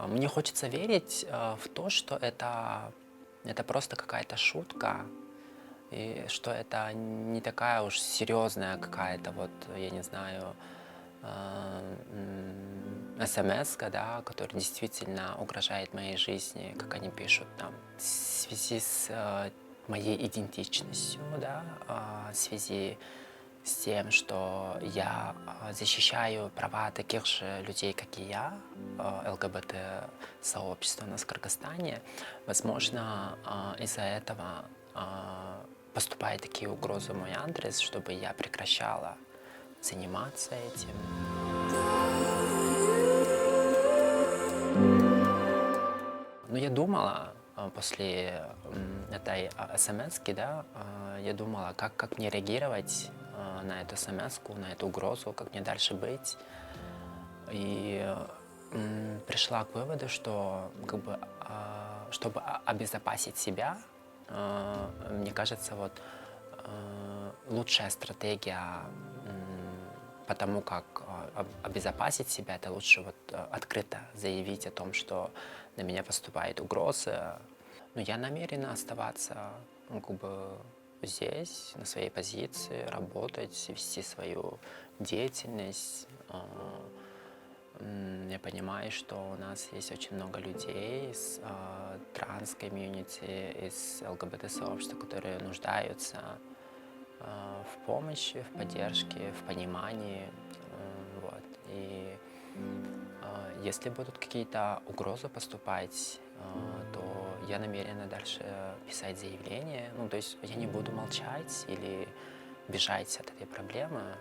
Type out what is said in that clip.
Мне хочется верить в то, что это просто какая-то шутка, и что это не такая уж серьезная какая-то, вот, я не знаю, смс-ка, да, которая действительно угрожает моей жизни, как они пишут там, в связи с моей идентичностью, да, в связи с тем, что я защищаю права таких же людей, как и я, ЛГБТ-сообщества у нас в Кыргызстане. Возможно, из-за этого поступают такие угрозы в мой адрес, чтобы я прекращала заниматься этим. Ну, я думала после этой смс-ки, да, я думала, как мне реагировать на эту смс-ку, на эту угрозу, как мне дальше быть. И пришла к выводу, что как бы, чтобы обезопасить себя, мне кажется, вот лучшая стратегия по тому, как обезопасить себя, это лучше вот открыто заявить о том, что на меня поступает угроза. Но я намерена оставаться, ну, как бы здесь, на своей позиции, работать, вести свою деятельность. Я понимаю, что у нас есть очень много людей из транс-комьюнити, из ЛГБТ-сообщества, которые нуждаются в помощи, в поддержке, в понимании. Вот. И если будут какие-то угрозы поступать, то я намерена дальше писать заявление. Ну, то есть я не буду молчать или бежать от этой проблемы.